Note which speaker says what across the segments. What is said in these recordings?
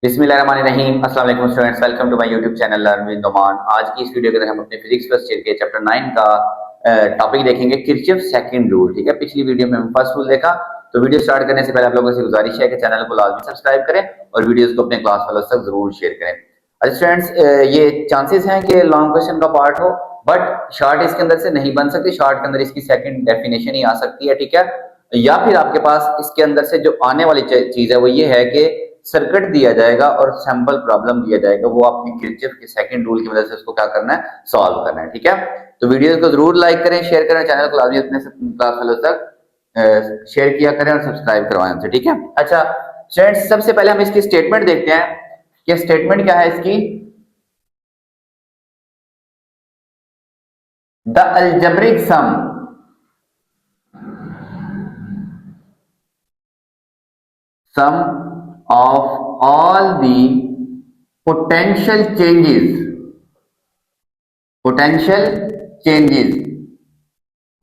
Speaker 1: बिस्मिल्लाहिर्रहमानिर्रहीम। अस्सलाम वालेकुम students, welcome to my YouTube channel learn with Noman. आज की इस वीडियो के अंदर हम अपने फिजिक्स फर्स्ट ईयर के चैप्टर 9 का टॉपिक देखेंगे, किरचॉफ सेकंड रूल। ठीक है, पिछली वीडियो में हम फर्स्ट रूल देखा। तो वीडियो स्टार्ट करने से पहले आप लोगों से गुजारिश है कि चैनल को लाजमी सब्सक्राइब करें और वीडियोस को अपने क्लास वालों तक जरूर शेयर करें। अच्छा स्टूडेंट्स, ये चांसेस हैं कि लॉन्ग क्वेश्चन का पार्ट हो, बट शॉर्ट इसके अंदर से नहीं बन सकती। शॉर्ट के अंदर इसकी सेकंड डेफिनेशन ही आ सकती है। ठीक है, या फिर आपके पास इसके अंदर से जो आने वाली चीज है वो ये है कि सर्किट दिया जाएगा और सैंपल प्रॉब्लम दिया जाएगा, वो आपने किरचॉफ के सेकंड रूल की वजह से उसको क्या करना है, सॉल्व करना है। ठीक है, तो वीडियो को जरूर लाइक करें, शेयर करें, चैनल को लाजमी अपने क्लास वालों तक शेयर किया करें और सब्सक्राइब करवाएं हमसे। ठीक है, अच्छा फ्रेंड्स, सबसे पहले हम इसकी स्टेटमेंट देखते हैं कि स्टेटमेंट क्या है इसकी। The algebraic sum of all the potential changes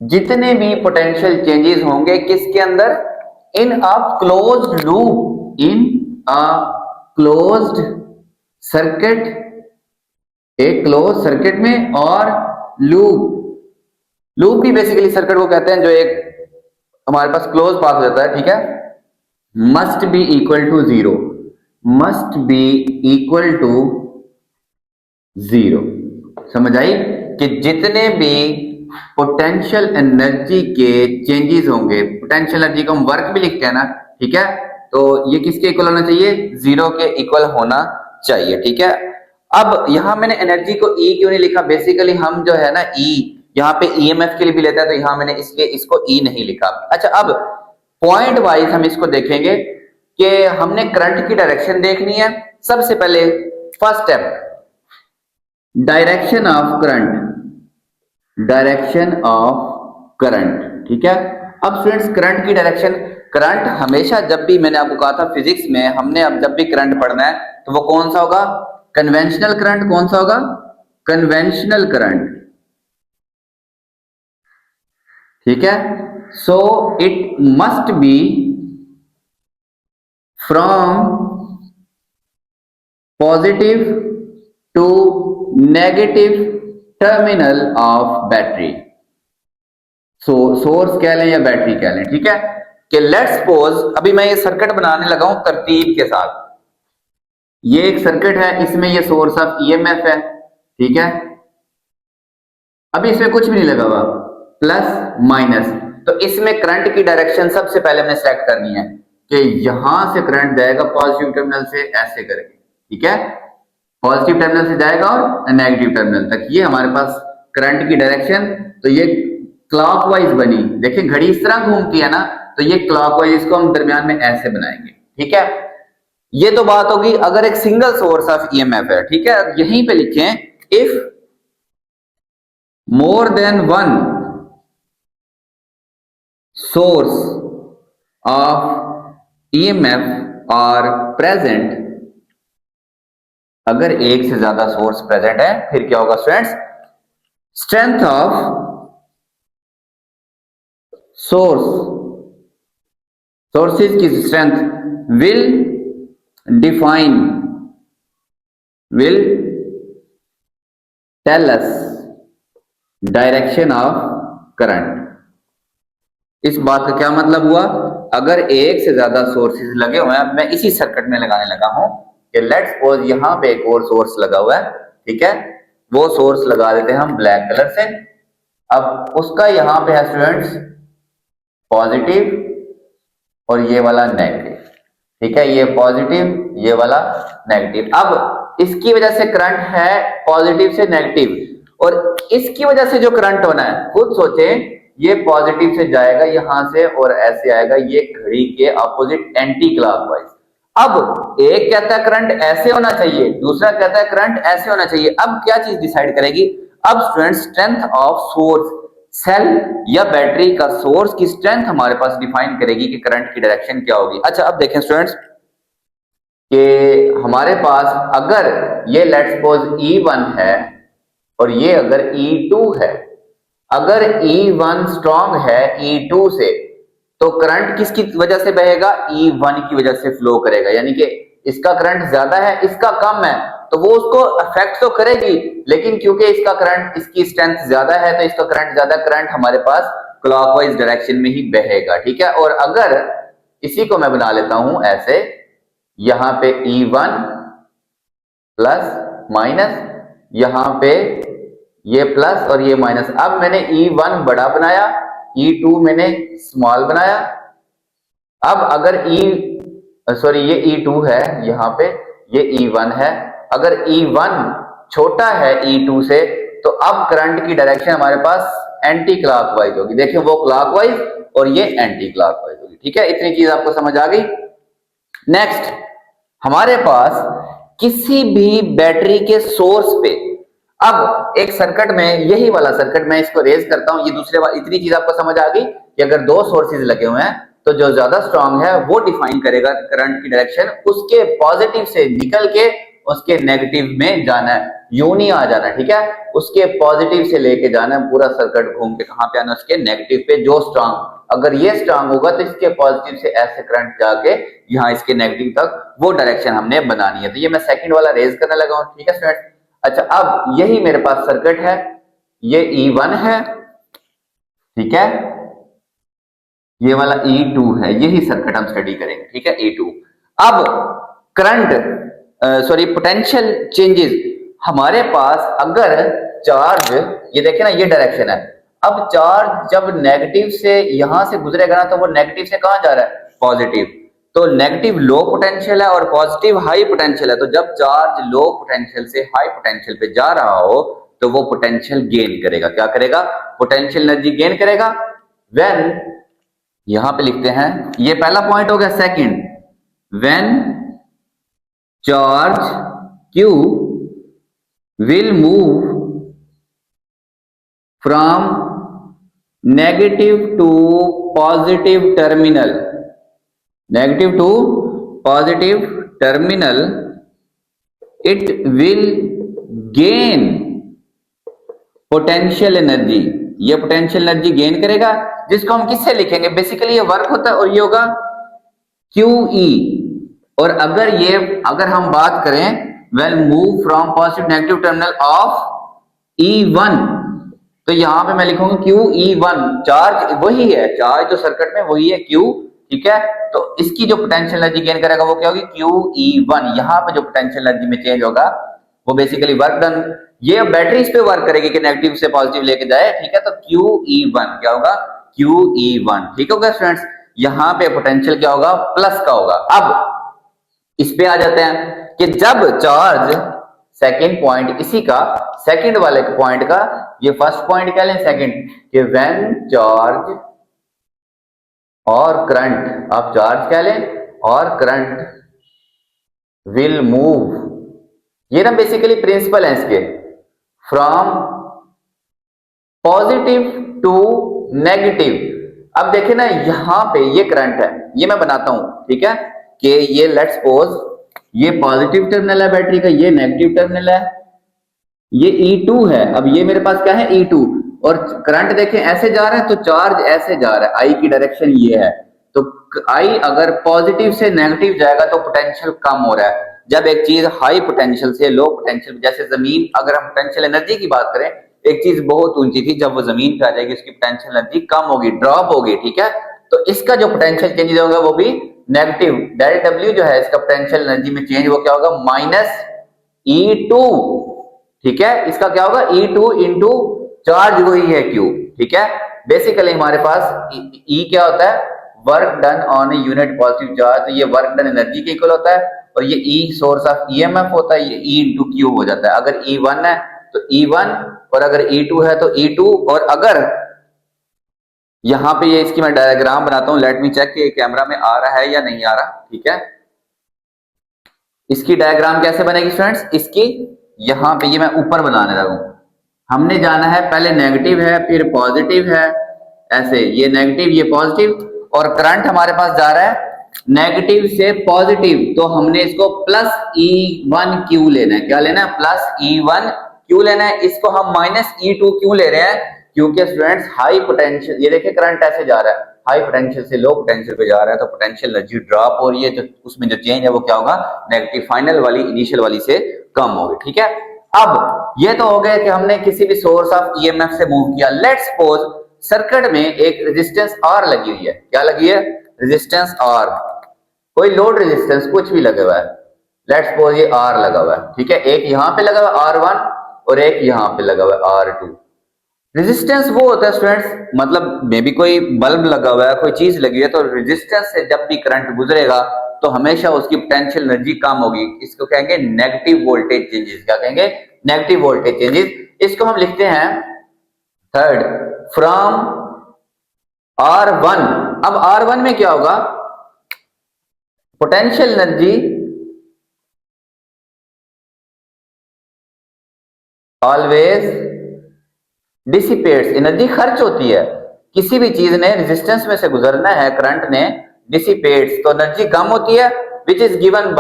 Speaker 1: जितने भी पोटेंशियल चेंजेस होंगे किसके अंदर, in a closed loop, in a closed circuit, एक क्लोज सर्किट में, और लूप भी बेसिकली सर्किट को कहते हैं जो एक हमारे पास क्लोज पाथ हो जाता है। ठीक है, must be equal to zero, must be equal to zero. समझ आई कि जितने भी पोटेंशियल एनर्जी के चेंजेस होंगे, पोटेंशियल एनर्जी को हम वर्क भी लिखते हैं ना, ठीक है, तो ये किसके इक्वल होना चाहिए, जीरो के इक्वल होना चाहिए। ठीक है, अब यहां मैंने एनर्जी को ई क्यों नहीं लिखा, बेसिकली हम जो है ना ई यहाँ पे ईएमएफ के लिए भी लेते हैं, तो यहां मैंने इसको ई नहीं लिखा। अच्छा, अब पॉइंट वाइज हम इसको देखेंगे कि हमने करंट की डायरेक्शन देखनी है। सबसे पहले first step, direction of current, direction of current. ठीक है, अब स्टूडेंट्स करंट की डायरेक्शन, करंट हमेशा जब भी, मैंने आपको कहा था फिजिक्स में हमने अब जब भी करंट पढ़ना है तो वो कौन सा होगा, कन्वेंशनल करंट। कौन सा होगा, कन्वेंशनल करंट। ठीक है, so it must be from positive to negative terminal of battery. Source कह लें या बैटरी कह लें। ठीक है, कि लेट्स सपोज अभी मैं ये सर्किट बनाने लगा हूं तरतीब के साथ। ये एक सर्किट है, इसमें ये सोर्स ऑफ ईएमएफ है। ठीक है, अभी इसमें कुछ भी नहीं लगा हुआ, प्लस माइनस, तो इसमें करंट की डायरेक्शन सबसे पहले हमने सेलेक्ट करनी है कि यहां से करंट जाएगा पॉजिटिव टर्मिनल से, ऐसे करके। ठीक है, पॉजिटिव टर्मिनल से जाएगा और नेगेटिव टर्मिनल तक, ये हमारे पास करंट की डायरेक्शन। तो ये क्लॉकवाइज बनी, देखिए घड़ी इस तरह घूमती है ना, तो ये क्लॉकवाइज, इसको हम दरमियान में ऐसे बनाएंगे। ठीक है, ये तो बात होगी अगर एक सिंगल सोर्स ऑफ ईएमएफ है। ठीक है, यहीं पे लिखें, if more than one source of EMF are present, अगर एक से ज्यादा सोर्स प्रेजेंट है फिर क्या होगा स्टूडेंट्स, स्ट्रेंथ ऑफ सोर्सेज की strength will tell us direction of current. इस बात का क्या मतलब हुआ, अगर एक से ज्यादा सोर्सेज लगे हुए हैं, मैं इसी सर्किट में लगाने लगा हूं कि लेट्स सपोज यहां पे एक और सोर्स लगा हुआ है। ठीक है, वो सोर्स लगा देते हैं हम ब्लैक कलर से। अब उसका यहां पे है स्टूडेंट्स पॉजिटिव और ये वाला नेगेटिव। ठीक है, ये पॉजिटिव, ये वाला नेगेटिव। अब इसकी वजह से करंट है पॉजिटिव से नेगेटिव, और इसकी वजह से जो करंट होना है, खुद सोचें, ये पॉजिटिव से जाएगा यहां से और ऐसे आएगा, ये घड़ी के अपोजिट एंटी क्लॉकवाइज। अब एक कहता है करंट ऐसे होना चाहिए, दूसरा कहता है करंट ऐसे होना चाहिए। अब क्या चीज डिसाइड करेगी, अब student strength of source, cell या बैटरी का सोर्स की स्ट्रेंथ हमारे पास डिफाइन करेगी कि करंट की डायरेक्शन क्या होगी। अच्छा, अब देखें स्टूडेंट्स कि हमारे पास अगर ये लेट्स सपोज E1 है और ये अगर E2 है, अगर E1 स्ट्रॉन्ग है E2 से, तो करंट किसकी वजह से बहेगा, E1 की वजह से फ्लो करेगा। यानी कि इसका करंट ज्यादा है, इसका कम है, तो वो उसको अफेक्ट तो करेगी, लेकिन क्योंकि इसका करंट, इसकी स्ट्रेंथ ज्यादा है तो इसका करंट ज्यादा, करंट हमारे पास क्लॉकवाइज डायरेक्शन में ही बहेगा, ठीक है। और अगर इसी को मैं बना लेता हूं ऐसे, यहां पे E1 प्लस माइनस, यहां पे ये प्लस और ये माइनस। अब मैंने E1 बड़ा बनाया, E2 मैंने स्मॉल बनाया। अब अगर ये E2 है यहां पे, ये E1 है, अगर E1 छोटा है E2 से, तो अब करंट की डायरेक्शन हमारे पास एंटी क्लॉकवाइज होगी। देखिए वो क्लॉकवाइज और ये एंटी क्लॉकवाइज होगी, ठीक है। इतनी चीज आपको समझ आ गई। नेक्स्ट, हमारे पास किसी भी बैटरी के सोर्स पे, अब एक सर्किट में, यही वाला सर्किट मैं इसको रेज करता हूं, ये दूसरे वाला, इतनी चीज आपको समझ आ गई कि अगर दो सोर्सेज लगे हुए हैं तो जो ज्यादा स्ट्रांग है वो डिफाइन करेगा करंट की डायरेक्शन, उसके पॉजिटिव से निकल के उसके नेगेटिव में जाना है, यूं नहीं आ जाना, ठीक है। उसके पॉजिटिव से लेके जाना है, पूरा सर्किट घूम के कहां पे आना, उसके नेगेटिव पे। जो स्ट्रांग, अगर ये स्ट्रांग होगा तो इसके पॉजिटिव से ऐसे करंट जाके यहाँ इसके नेगेटिव तक, वो डायरेक्शन हमने बनानी है। तो ये मैं सेकंड वाला रेज करने लगा हूं, ठीक है स्टूडेंट। अच्छा, अब यही मेरे पास सर्किट है, ये E1 है, ठीक है, ये वाला E2 है, यही सर्किट हम स्टडी करेंगे, ठीक है, E2। अब करंट, सॉरी, पोटेंशियल चेंजेस हमारे पास, अगर चार्ज, ये देखें ना, ये डायरेक्शन है, अब चार्ज जब नेगेटिव से यहां से गुजरेगा ना, तो वो नेगेटिव से कहां जा रहा है, पॉजिटिव। तो नेगेटिव लो पोटेंशियल है और पॉजिटिव हाई पोटेंशियल है, तो जब चार्ज लो पोटेंशियल से हाई पोटेंशियल पे जा रहा हो तो वो पोटेंशियल गेन करेगा। क्या करेगा, पोटेंशियल एनर्जी गेन करेगा। व्हेन, यहां पे लिखते हैं, ये पहला पॉइंट हो गया। Second, when charge Q will move from negative to positive terminal, negative to positive terminal, it will gain potential energy। ये पोटेंशियल एनर्जी गेन करेगा, जिसको हम किससे लिखेंगे, बेसिकली ये वर्क होता है और ये होगा QE। और अगर हम बात करें when move from positive negative terminal of E1, तो यहां पे मैं लिखूंगा QE1, चार्ज वही है, चार्ज जो सर्किट में वही है Q, ठीक है। तो इसकी जो पोटेंशियल एनर्जी गेन करेगा वो क्या होगी, QE1। यहां पे जो पोटेंशियल एनर्जी में चेंज होगा वो बेसिकली वर्क डन, ये बैटरी इस पे वर्क करेगी कि नेगेटिव से पॉजिटिव लेके जाए, ठीक है। तो QE1 क्या होगा, QE1, ठीक होगा स्टूडेंट्स। यहां पे पोटेंशियल क्या होगा, प्लस का होगा। अब इस पे आ जाते हैं कि जब चार्ज, सेकंड पॉइंट इसी का, सेकंड वाले पॉइंट का, ये फर्स्ट पॉइंट क्या लें, सेकंड, कि व्हेन चार्ज और करंट, आप चार्ज क्या लें और करंट विल मूव, ये ना बेसिकली प्रिंसिपल है इसके, फ्रॉम पॉजिटिव टू नेगेटिव। अब देखें ना, यहां पे ये करंट है, ये मैं बनाता हूं, ठीक है, कि ये लेट्स सपोज ये पॉजिटिव टर्मिनल है बैटरी का, ये नेगेटिव टर्मिनल है, ये E2 है। अब ये मेरे पास क्या है, E2, और करंट देखें ऐसे जा रहा है तो चार्ज ऐसे जा रहा है, I की डायरेक्शन ये है। तो I अगर पॉजिटिव से नेगेटिव जाएगा तो पोटेंशियल कम हो रहा है। जब एक चीज हाई पोटेंशियल से लो पोटेंशियल, जैसे जमीन, अगर हम पोटेंशियल एनर्जी की बात करें, एक चीज बहुत ऊंची थी, जब वो जमीन पे आ जाएगी उसकी पोटेंशियल एनर्जी कम होगी, ड्रॉप होगी, ठीक है। तो इसका जो पोटेंशियल चेंज होगा वो भी नेगेटिव, डेल्टा W जो है इसका पोटेंशियल एनर्जी में चेंज, वो क्या होगा, -E2, ठीक है। इसका क्या होगा, E2 इंटू चार्ज वही है Q, ठीक है। बेसिकली हमारे पास E क्या होता है, work done on a unit positive charge, तो ये वर्क डन एनर्जी के इक्वल होता है, और ये E सोर्स ऑफ EMF होता है, ये E इंटू Q हो जाता है। अगर E1 है तो E1, और अगर E2 है तो E2। और अगर यहां पे ये इसकी मैं डायग्राम बनाता हूं, लेट मी चेक कि कैमरा में आ रहा है या नहीं आ रहा, ठीक है। इसकी डायग्राम कैसे बनेगी स्टूडेंट्स, इसकी यहां पे ये मैं ऊपर बनाने लगा हूं। हमने जाना है, पहले नेगेटिव है फिर पॉजिटिव है, ऐसे ये नेगेटिव ये पॉजिटिव, और करंट हमारे पास जा रहा है नेगेटिव से पॉजिटिव, तो हमने इसको +E1Q लेना है। क्या लेना है, +E1Q लेना है। इसको हम -E2 क्यों ले रहे हैं, क्योंकि स्टूडेंट्स हाई पोटेंशियल, ये देखिए करंट ऐसे जा रहा है, हाई पोटेंशियल से लो पोटेंशियल पे जा रहा है तो पोटेंशियल एनर्जी ड्रॉप हो रही है, जो उसमें जो चेंज है वो क्या होगा, नेगेटिव फाइनल वाली इनिशियल वाली से कम होगी। ठीक है, अब ये तो हो गया कि हमने किसी भी सोर्स ऑफ ईएमएफ से मूव किया। लेट्स सपोज सर्किट में एक रेजिस्टेंस आर लगी हुई है। क्या लगी है? रेजिस्टेंस आर, कोई लोड रेजिस्टेंस कुछ भी लगा हुआ है। लेट्स सपोज ये आर लगा हुआ है। ठीक है, एक यहां पे लगा हुआ है R1 और एक यहां पे लगा हुआ है R2। रेजिस्टेंस वो होता है स्टूडेंट्स, मतलब मे बी कोई बल्ब लगा हुआ है, कोई चीज लगी है, तो रेजिस्टेंस से जब भी करंट गुजरेगा तो हमेशा उसकी पोटेंशियल एनर्जी कम होगी। इसको कहेंगे नेगेटिव वोल्टेज चेंजेस। क्या कहेंगे? Negative voltage changes. इसको हम लिखते हैं थर्ड फ्रॉम R1। अब R1 में क्या होगा? Potential energy always dissipates, energy खर्च होती है। किसी भी चीज ने रेजिस्टेंस में से गुजरना है, करंट ने, डिसिपेट्स, तो एनर्जी कम होती है, विच इज गिवन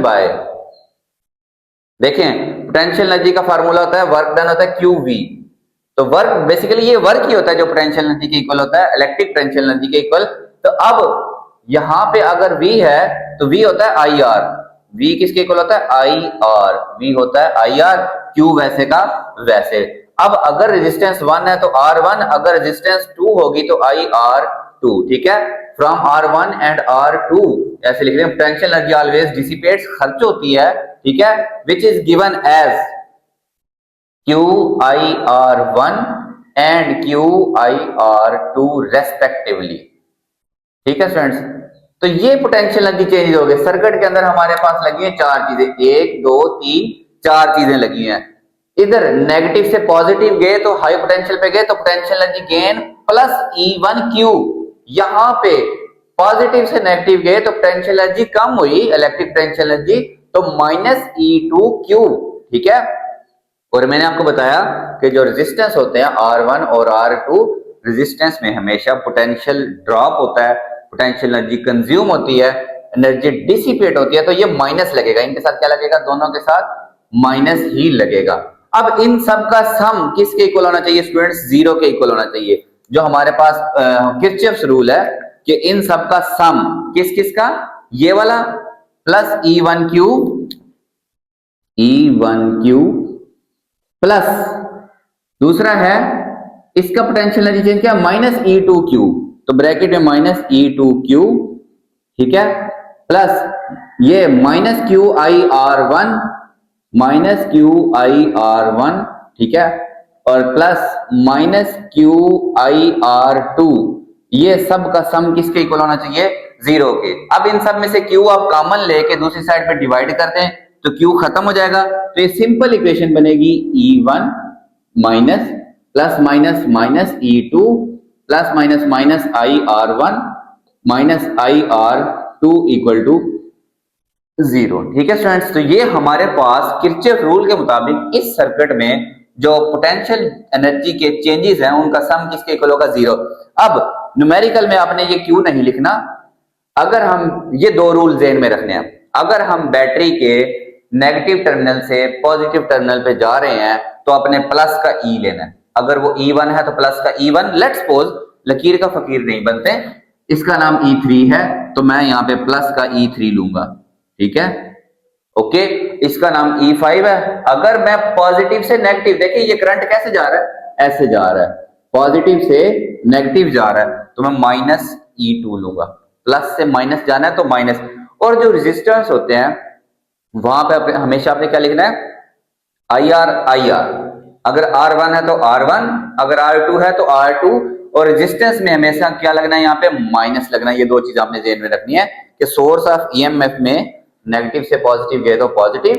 Speaker 1: बाय देखें पोटेंशियल एनर्जी का फार्मूला होता है वर्क डन होता है QV। तो वर्क बेसिकली ये वर्क ही होता है जो पोटेंशियल एनर्जी के इक्वल होता है, इलेक्ट्रिक पोटेंशियल एनर्जी के इक्वल। तो अब यहां पे अगर V है तो V होता है IR। V किसके इक्वल होता है? IR। V होता है IR, Q वैसे का वैसे। अब अगर रेजिस्टेंस 1 है तो R1, अगर रेजिस्टेंस 2 होगी तो IR2। ठीक है, फ्रॉम R1 एंड R2 ऐसे लिख रहे हैं पोटेंशियल एनर्जी ऑलवेज डिसिपेट्स, खर्च होती है। ठीक है, which is given as QIR1 and QIR2 respectively. ठीक है स्टूडेंट्स, तो ये पोटेंशियल एनर्जी चेंज हो गए। सर्किट के अंदर हमारे पास लगी है चार चीजें, 1 2 3 4 चीजें लगी हैं। इधर नेगेटिव से पॉजिटिव गए तो हाई पोटेंशियल पे गए तो potential energy gain plus E1Q। यहां पे पॉजिटिव से नेगेटिव गए तो पोटेंशियल एनर्जी कम हुई, इलेक्ट्रिक पोटेंशियल एनर्जी, तो माइनस E2Q। ठीक है, और मैंने आपको बताया कि जो रेजिस्टेंस होते हैं R1 और R2, रेजिस्टेंस में हमेशा पोटेंशियल ड्रॉप होता है, पोटेंशियल एनर्जी कंज्यूम होती है, एनर्जी डिसिपेट होती है, तो ये माइनस लगेगा। इनके साथ क्या लगेगा? दोनों के साथ माइनस ही लगेगा। अब इन सब का सम किसके इक्वल होना चाहिए स्टूडेंट्स? 0 के इक्वल होना चाहिए। जो हमारे पास किरचॉफ्स रूल है कि इन सब का सम किस किस का? ये वाला प्लस E1Q प्लस दूसरा है इसका पोटेंशियल एनर्जी चेंज क्या? माइनस E2Q, तो ब्रैकेट में माइनस E2Q। ठीक है, प्लस ये माइनस QIR1, माइनस QIR1। ठीक है, और प्लस माइनस QIR2। ये सब का सम किसके इक्वल होना चाहिए? 0 के। अब इन सब में से Q आप कॉमन लेके दूसरी साइड पे डिवाइड करते हैं तो Q खत्म हो जाएगा, तो ये सिंपल इक्वेशन बनेगी E1 minus plus minus minus E2 plus minus minus IR1 minus IR2 equal to 0। ठीक है स्टूडेंट्स, तो ये हमारे पास किरचॉफ रूल के मुताबिक इस सर्किट में जो पोटेंशियल एनर्जी के चेंजेस हैं उनका सम किसके इक्वल होगा? 0। अब न्यूमेरिकल में आपने ये क्यों नहीं लिखना, अगर हम ये दो रूल ज़हन में रखने हैं। अगर हम बैटरी के नेगेटिव टर्मिनल से पॉजिटिव टर्मिनल पे जा रहे हैं तो अपने प्लस का E लेना है। अगर वो E1 है तो प्लस का E1। लेट्स सपोज लकीर का फकीर नहीं बनते, इसका नाम E3 है तो मैं यहाँ पे प्लस का E3 लूंगा। ठीक है, ओके, इसका नाम E5 है। अगर मैं पॉजिटिव से नेगेटिव, देखिए ये करंट कैसे जा रहा है? ऐसे जा रहा है, पॉजिटिव से नेगेटिव जा रहा है, तो मैं माइनस E2 लूंगा। प्लस से माइनस जाना है तो माइनस। और जो रेजिस्टेंस होते हैं वहां पे हमेशा आपने क्या लिखना है? IR। अगर R1 है तो R1, अगर R2 है तो R2, और रेजिस्टेंस में हमेशा क्या लगना है? यहाँ पे माइनस लगना है। ये दो चीज आपने ध्यान में रखनी है कि सोर्स ऑफ ईएमएफ में नेगेटिव से पॉजिटिव गए तो पॉजिटिव,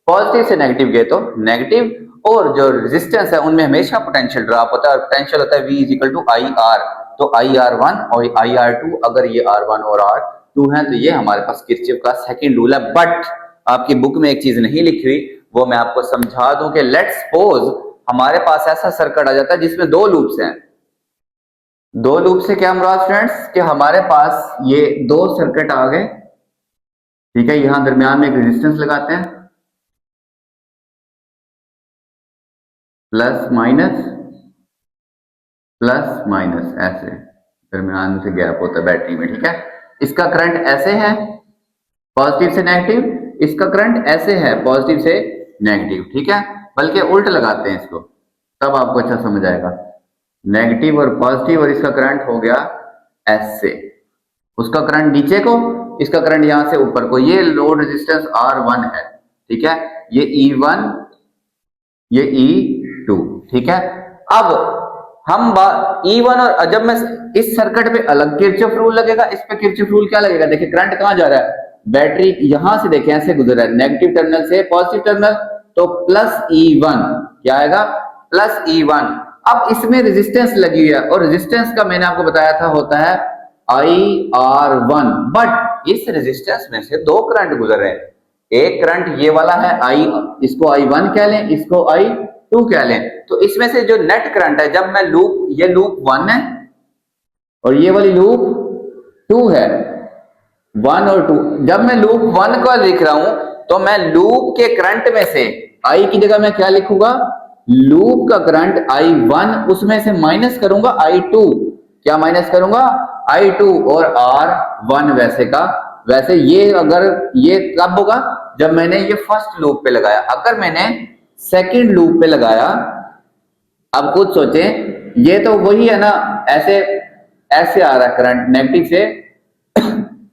Speaker 1: पॉजिटिव से नेगेटिव गए तो नेगेटिव, और जो रेजिस्टेंस है उनमें हमेशा पोटेंशियल ड्रॉप होता है, और पोटेंशियल होता है V is equal to IR। तो IR1 और IR2, अगर ये R1 और R2 है तो ये हमारे पास किरचॉफ का सेकंड रूल है। बट आपकी बुक में एक चीज नहीं लिखी हुई, वो मैं आपको समझा दूं कि लेट्स सपोज हमारे पास ऐसा सर्किट आ जाता है जिसमें दो लूप्स हैं। दो लूप से क्या मुराद स्टूडेंट्स, कि हमारे पास ये दो सर्किट आ गए। ठीक है, यहां दरमियान में एक रेजिस्टेंस लगाते हैं, प्लस माइनस, प्लस माइनस ऐसे दरमियान से गैप होता है बैटरी में, ठीक है। इसका करंट ऐसे है पॉजिटिव से नेगेटिव, इसका करंट ऐसे है पॉजिटिव से नेगेटिव, ठीक है। बल्कि उल्ट लगाते हैं इसको, तब आपको अच्छा समझ आएगा। नेगेटिव और पॉजिटिव, और इसका करंट हो गया ऐसे, उसका करंट नीचे को, इसका करंट यहां से ऊपर को। ये लोड रेजिस्टेंस R1 है, ठीक है। ये E1, ये E2, ठीक है। अब हम E1 और जब मैं इस सर्किट पे अलग किरचॉफ रूल लगेगा, इस पे किरचॉफ रूल क्या लगेगा? देखिए करंट कहां जा रहा है, बैटरी यहां से देखें ऐसे गुजर रहा है, नेगेटिव टर्मिनल से पॉजिटिव टर्मिनल, तो प्लस E1 क्या आएगा? Plus E1। अब इसमें रेजिस्टेंस लगी हुई है, और रेजिस्टेंस का मैंने आपको बताया था होता है IR1, बट इस रेजिस्टेंस में से दो करंट गुजर रहे हैं। एक करंट ये वाला है I, इसको I1 कह लें, इसको I2 कह लें। तो इसमें से जो नेट करंट है, जब मैं लूप, ये लूप 1 है और ये वाली लूप 2 है, 1 और 2, जब मैं लूप 1 को लिख रहा हूं तो मैं लूप के करंट में से I की जगह मैं क्या लिखूंगा? लूप का करंट I1, उसमें से माइनस करूंगा I2। क्या माइनस करूंगा? I2, और R1 वैसे का वैसे। ये अगर ये कब होगा? जब मैंने ये फर्स्ट लूप पे लगाया। अगर मैंने सेकंड लूप पे लगाया, अब खुद सोचें, ये तो वही है ना, ऐसे ऐसे आ रहा है करंट नेगेटिव से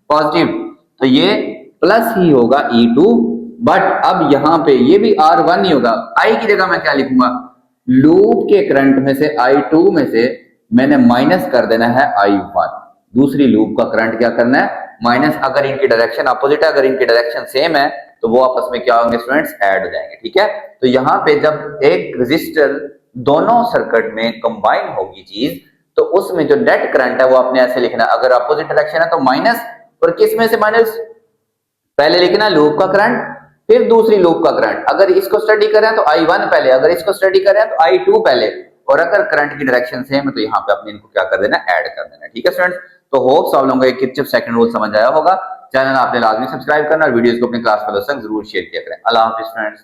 Speaker 1: पॉजिटिव, तो ये प्लस ही होगा E2, बट अब यहां पे ये भी R1 ही होगा। I की जगह मैं क्या लिखूंगा? लूप के करंट में से I2 में से मैंने माइनस कर देना है I1। दूसरी लूप का करंट क्या करना है? माइनस। अगर इनकी डायरेक्शन अपोजिट है, अगर इनकी डायरेक्शन सेम है, तो वो आपस में क्या होंगे स्टूडेंट्स? ऐड हो जाएंगे, ठीक है। तो यहाँ पे जब एक रजिस्टर दोनों सर्किट में कंबाइन होगी चीज, तो उसमें जो नेट करंट है वो आपने ऐसे लिखना, अगर अपोजिट डायरेक्शन है तो माइनस, और किस में से माइनस? पहले लिखना लूप का करंट, फिर दूसरी लूप का करंट। अगर इसको स्टडी करें तो I1 पहले, अगर इसको स्टडी करें तो I2 पहले, और अगर करंट की डायरेक्शन सेम है तो यहाँ पे अपने इनको क्या कर देना? ऐड कर देना, ठीक है स्टूडेंट्स। तो होप आप लोगों को किरचॉफ सेकंड रूल समझ आया होगा। चैनल आपने लाजमी सब्सक्राइब करना और वीडियोस को अपने क्लास फेलोज तक जरूर शेयर किया करें। अल्लाह हाफिज़ फ्रेंड्स।